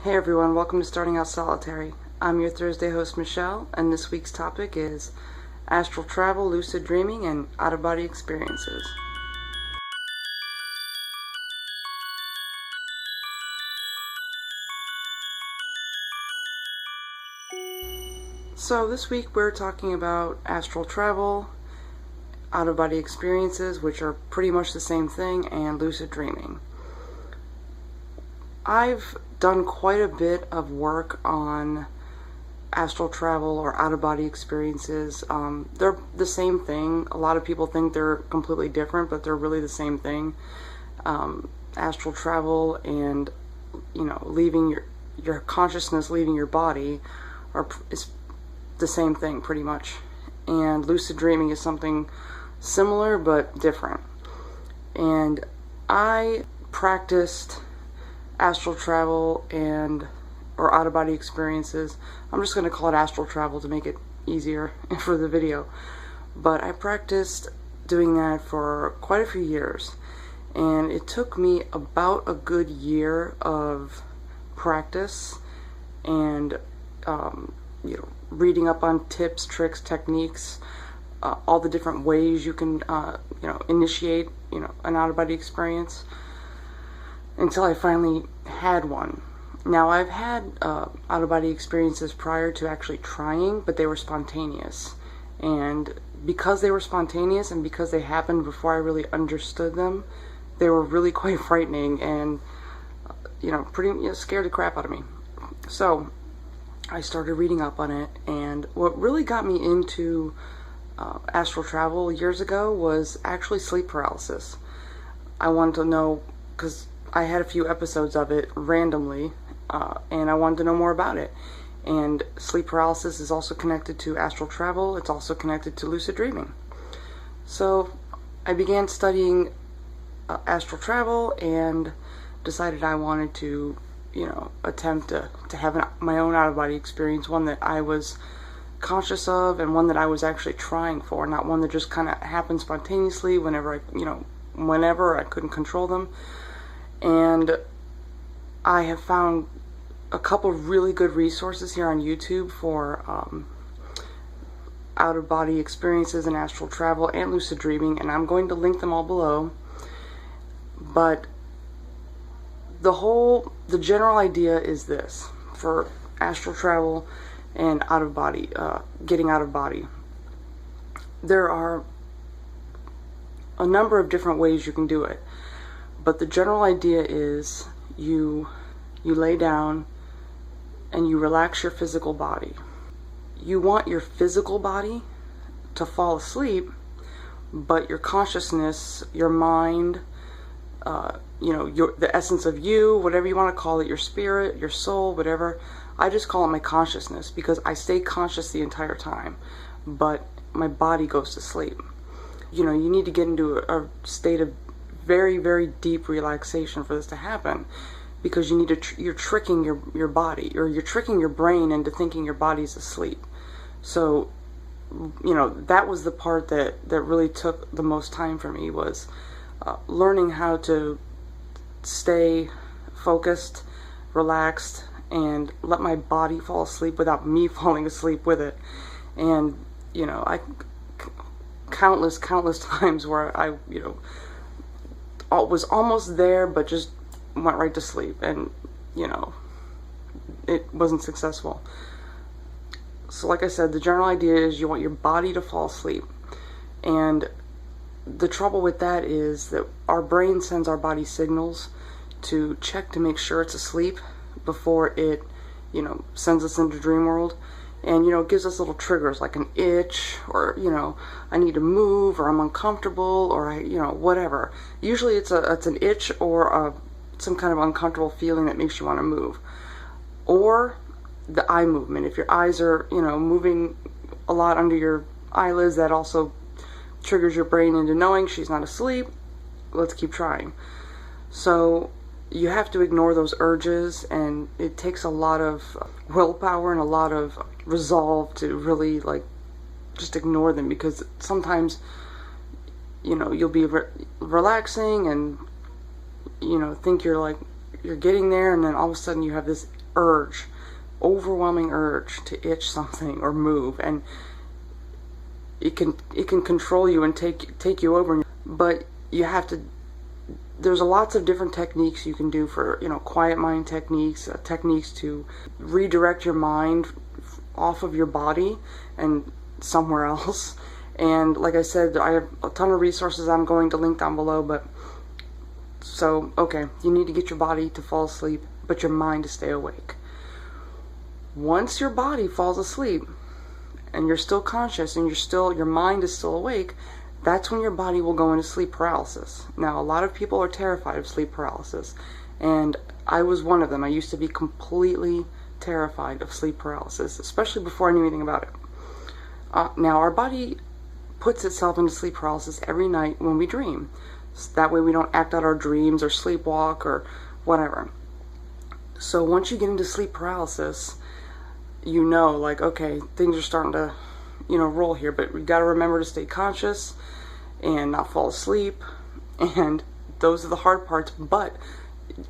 Hey everyone, welcome to Starting Out Solitary. I'm your Thursday host Michelle, and this week's topic is astral travel, lucid dreaming, and out-of-body experiences. So this week we're talking about astral travel, out-of-body experiences, which are pretty much the same thing, and lucid dreaming. I've done quite a bit of work on astral travel or out-of-body experiences. They're the same thing. A lot of people think they're completely different, but they're really the same thing. Astral travel and, leaving your consciousness leaving your body is the same thing pretty much. And lucid dreaming is something similar but different. And I practiced astral travel or out-of-body experiences. I'm just going to call it astral travel to make it easier for the video. But I practiced doing that for quite a few years. And it took me about a good year of practice and, reading up on tips, tricks, techniques, all the different ways you can, initiate, an out-of-body experience, until I finally had one. Now, I've had out-of-body experiences prior to actually trying, but they were spontaneous. And because they were spontaneous and because they happened before I really understood them, they were really quite frightening and, pretty scared the crap out of me. So I started reading up on it, and what really got me into astral travel years ago was actually sleep paralysis. I wanted to know, because I had a few episodes of it randomly, and I wanted to know more about it. And sleep paralysis is also connected to astral travel. It's also connected to lucid dreaming. So I began studying astral travel and decided I wanted to, attempt to have my own out-of-body experience, one that I was conscious of and one that I was actually trying for, not one that just kind of happened spontaneously whenever I couldn't control them. And I have found a couple really good resources here on YouTube for out-of-body experiences and astral travel and lucid dreaming, and I'm going to link them all below. But the general idea is this: for astral travel and out-of-body, getting out of body, there are a number of different ways you can do it. But the general idea is you lay down and you relax your physical body. You want your physical body to fall asleep, but your consciousness, your mind, the essence of you, whatever you want to call it, your spirit, your soul, whatever. I just call it my consciousness because I stay conscious the entire time, but my body goes to sleep. You need to get into a state of very, very deep relaxation for this to happen, because you're tricking your body, or you're tricking your brain into thinking your body's asleep. So, that was the part that really took the most time for me, was learning how to stay focused, relaxed, and let my body fall asleep without me falling asleep with it. And, countless times where I, was almost there, but just went right to sleep, and it wasn't successful. So like I said, the general idea is you want your body to fall asleep, and the trouble with that is that our brain sends our body signals to check to make sure it's asleep before it sends us into dream world. And, it gives us little triggers like an itch, or, I need to move, or I'm uncomfortable, or whatever. Usually it's an itch or some kind of uncomfortable feeling that makes you want to move. Or the eye movement. If your eyes are, moving a lot under your eyelids, that also triggers your brain into knowing she's not asleep. Let's keep trying. So you have to ignore those urges, and it takes a lot of willpower and a lot of resolve to really just ignore them, because sometimes you'll be relaxing and think you're you're getting there, and then all of a sudden you have this urge, overwhelming urge to itch something or move, and it can control you and take you over. But you have to, there's lots of different techniques you can do for, you know, quiet mind techniques, techniques to redirect your mind off of your body and somewhere else. And like I said, I have a ton of resources I'm going to link down below. But so, okay, you need to get your body to fall asleep, but your mind to stay awake. Once your body falls asleep and you're still conscious and your mind is still awake, that's when your body will go into sleep paralysis. Now, a lot of people are terrified of sleep paralysis, and I was one of them. I used to be completely terrified of sleep paralysis, especially before I knew anything about it. Now, our body puts itself into sleep paralysis every night when we dream. So that way we don't act out our dreams or sleepwalk or whatever. So once you get into sleep paralysis, you know, like, okay, things are starting to, you know, roll here, but we got to remember to stay conscious and not fall asleep, and those are the hard parts. But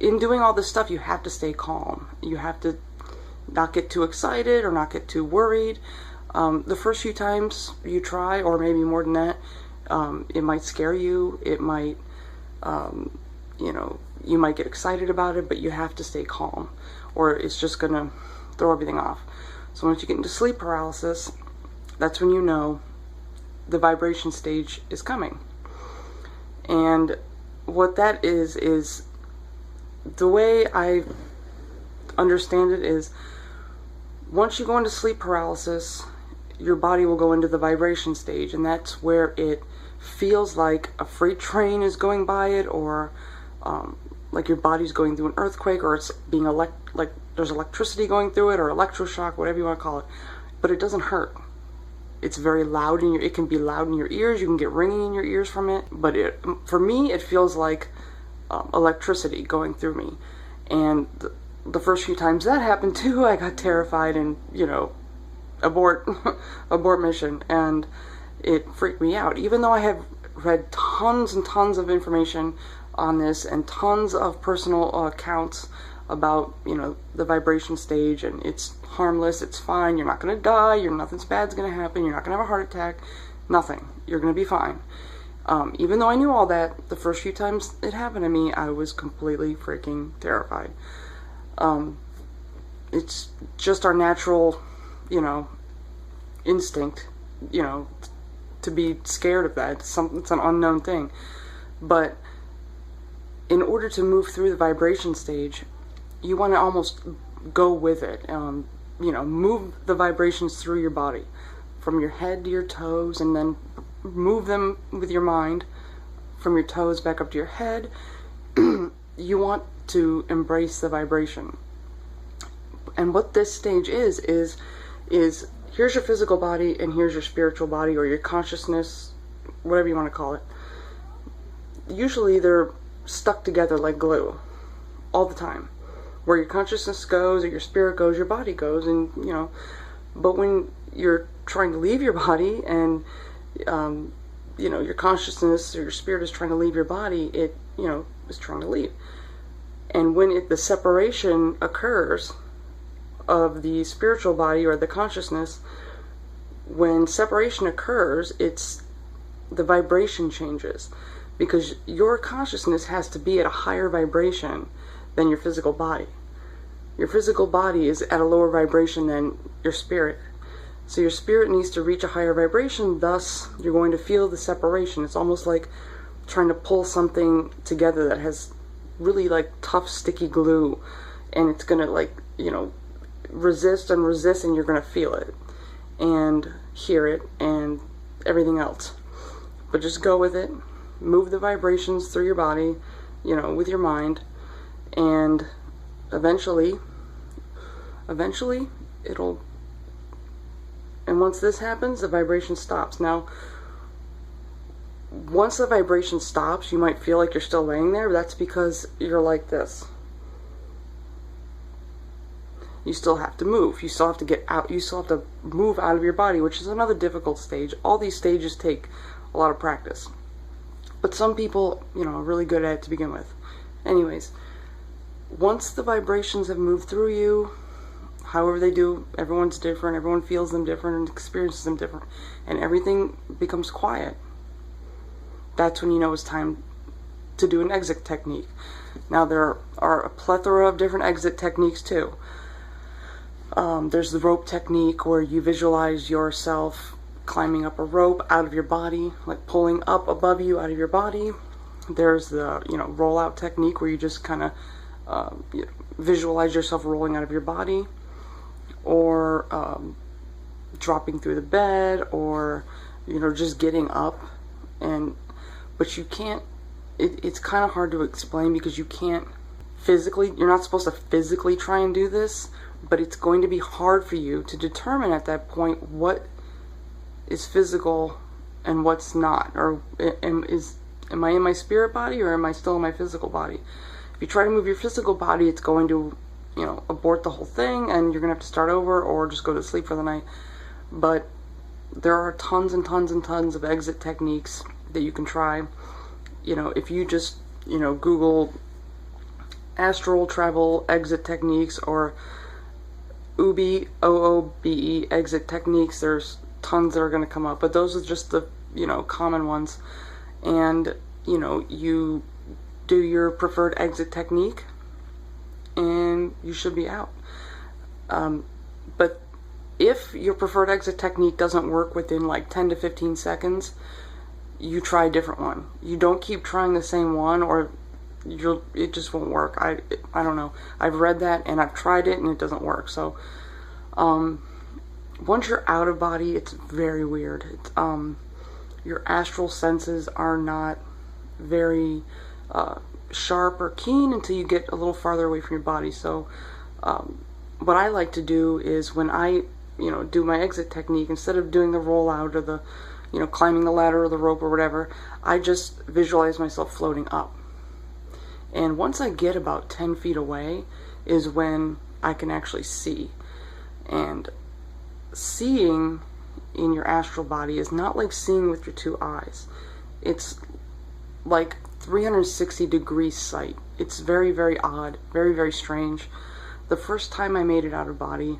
in doing all this stuff, you have to stay calm. You have to not get too excited or not get too worried. The first few times you try, or maybe more than that, it might scare you, it might, you know, you might get excited about it, but you have to stay calm, or it's just gonna throw everything off. So once you get into sleep paralysis, that's when you know the vibration stage is coming. And what that is the way I understand it is, once you go into sleep paralysis, your body will go into the vibration stage, and that's where it feels like a freight train is going by it, or like your body's going through an earthquake, or it's being like there's electricity going through it, or electroshock, whatever you want to call it. But it doesn't hurt. It's very loud in it can be loud in your ears. You can get ringing in your ears from it. But for me, it feels like electricity going through me. And the first few times that happened too, I got terrified and, you know, abort mission, and it freaked me out. Even though I have read tons and tons of information on this and tons of personal accounts about, you know, the vibration stage, and it's harmless, it's fine, you're not going to die, nothing's bad's going to happen, you're not going to have a heart attack, nothing, you're going to be fine. Even though I knew all that, the first few times it happened to me, I was completely freaking terrified. It's just our natural, you know, instinct, you know, to be scared of that. It's an unknown thing. But in order to move through the vibration stage, you want to almost go with it. You know, move the vibrations through your body, from your head to your toes, and then move them with your mind from your toes back up to your head. You want to embrace the vibration. And what this stage is here's your physical body, and here's your spiritual body, or your consciousness, whatever you want to call it. Usually they're stuck together like glue all the time. Where your consciousness goes, or your spirit goes, your body goes, and, you know, but when you're trying to leave your body, and you know, your consciousness or your spirit is trying to leave your body, it, you know, is trying to leave. And when the separation occurs of the spiritual body or the consciousness, when separation occurs, the vibration changes, because your consciousness has to be at a higher vibration than your physical body. Your physical body is at a lower vibration than your spirit. So your spirit needs to reach a higher vibration, thus you're going to feel the separation. It's almost like trying to pull something together that has really like tough sticky glue, and it's gonna, like, you know, resist and resist, and you're gonna feel it and hear it and everything else. But just go with it, move the vibrations through your body, you know, with your mind, and eventually it'll, and once this happens, the vibration stops. Now, once the vibration stops, you might feel like you're still laying there, but that's because you're like this. You still have to move. You still have to get out. You still have to move out of your body, which is another difficult stage. All these stages take a lot of practice. But some people, you know, are really good at it to begin with. Anyways, once the vibrations have moved through you, however they do, everyone's different, everyone feels them different and experiences them different, and everything becomes quiet. That's when you know it's time to do an exit technique. Now there are a plethora of different exit techniques too. There's the rope technique where you visualize yourself climbing up a rope out of your body, like pulling up above you out of your body. There's the, rollout technique where you just kind of visualize yourself rolling out of your body, or dropping through the bed, or just getting up. But you can't. It's kind of hard to explain because you can't physically. You're not supposed to physically try and do this, but it's going to be hard for you to determine at that point what is physical and what's not, or am I in my spirit body or am I still in my physical body? If you try to move your physical body, it's going to, abort the whole thing, and you're going to have to start over or just go to sleep for the night. But there are tons and tons and tons of exit techniques that you can try. If you just, Google astral travel exit techniques or OOBE, OOBE exit techniques, there's tons that are going to come up. But those are just the, common ones. And, you do your preferred exit technique and you should be out. But if your preferred exit technique doesn't work within like 10 to 15 seconds, you try a different one. You don't keep trying the same one, or it just won't work. I don't know. I've read that and I've tried it and it doesn't work. So once you're out of body, it's very weird. Your astral senses are not very sharp or keen until you get a little farther away from your body. So what I like to do is when I do my exit technique, instead of doing the rollout or the climbing the ladder or the rope or whatever, I just visualize myself floating up. And once I get about 10 feet away is when I can actually see. And seeing in your astral body is not like seeing with your two eyes. It's like 360 degree sight. It's very, very odd, very, very strange. The first time I made it out of body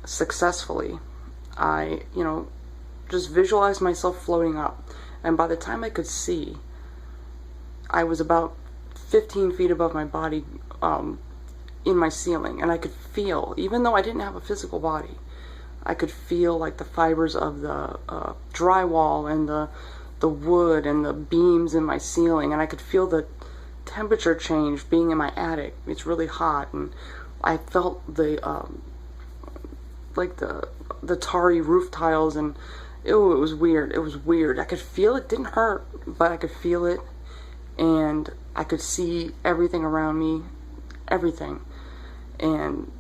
successfully, I, just visualized myself floating up. And by the time I could see, I was about 15 feet above my body in my ceiling. And I could feel, even though I didn't have a physical body, I could feel like the fibers of the drywall and the wood and the beams in my ceiling, and I could feel the temperature change being in my attic. It's really hot, and I felt the like the tarry roof tiles, and it was weird. It was weird. I could feel it. Didn't hurt, but I could feel it, and I could see everything around me, everything, and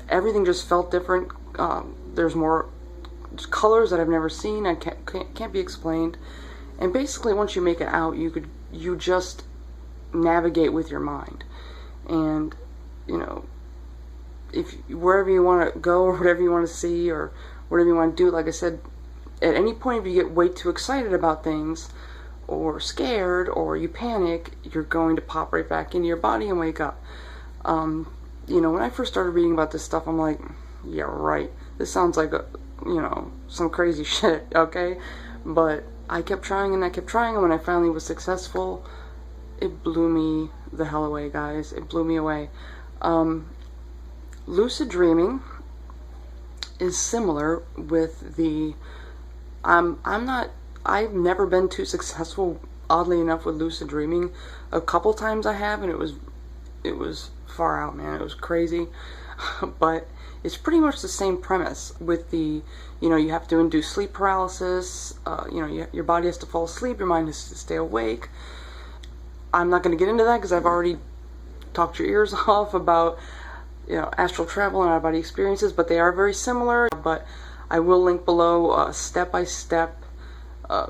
everything just felt different. There's more colors that I've never seen. I can't be explained. And basically, once you make it out, you just navigate with your mind. And if wherever you want to go or whatever you want to see or whatever you want to do, like I said, at any point if you get way too excited about things or scared or you panic, you're going to pop right back into your body and wake up. When I first started reading about this stuff, I'm like, yeah, right. This sounds like some crazy shit, okay? But I kept trying and I kept trying, and when I finally was successful, it blew me the hell away, guys. It blew me away. Lucid dreaming is similar with the I've never been too successful, oddly enough, with lucid dreaming. A couple times I have, and it was far out, man. It was crazy. But it's pretty much the same premise with the, you have to induce sleep paralysis, your body has to fall asleep, your mind has to stay awake. I'm not going to get into that because I've already talked your ears off about, astral travel and out-of-body experiences, but they are very similar. But I will link below a step-by-step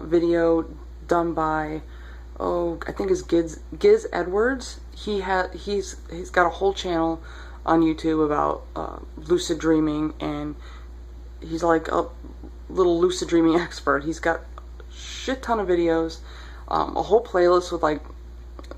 video done by, I think it's Giz Edwards. He's got a whole channel on YouTube about lucid dreaming, and he's like a little lucid dreaming expert. He's got a shit ton of videos, a whole playlist with like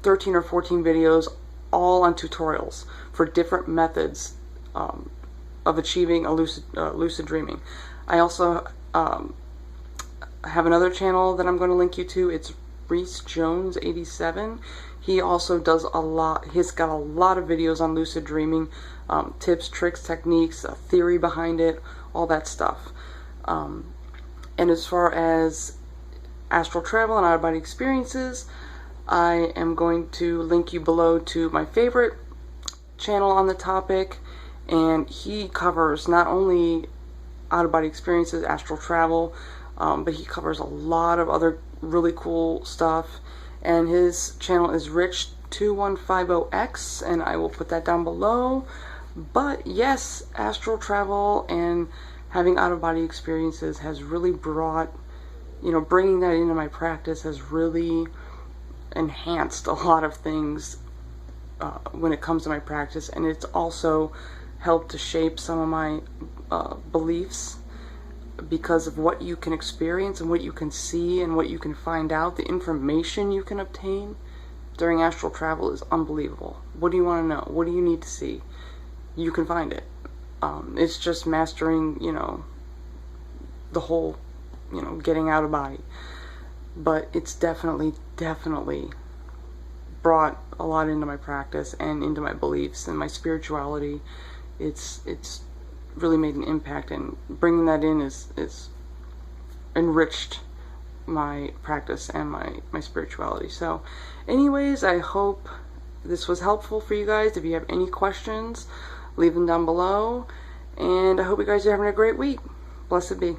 13 or 14 videos all on tutorials for different methods of achieving a lucid dreaming. I also have another channel that I'm going to link you to. It's Reese Jones 87. He also does a lot. He's got a lot of videos on lucid dreaming, tips, tricks, techniques, a theory behind it, all that stuff. And as far as astral travel and out-of-body experiences, I am going to link you below to my favorite channel on the topic, and he covers not only out-of-body experiences, astral travel, but he covers a lot of other really cool stuff. And his channel is Rich2150X, and I will put that down below. But yes, astral travel and having out-of-body experiences has really brought, you know, bringing that into my practice has really enhanced a lot of things when it comes to my practice, and it's also helped to shape some of my beliefs, because of what you can experience and what you can see and what you can find out. The information you can obtain during astral travel is unbelievable. What do you want to know? What do you need to see? You can find it. It's just mastering, you know, the whole, you know, getting out of body. But it's definitely brought a lot into my practice and into my beliefs and my spirituality. It's really made an impact, and bringing that in is enriched my practice and my spirituality. So anyways, I hope this was helpful for you guys. If you have any questions, leave them down below, and I hope you guys are having a great week. Blessed be.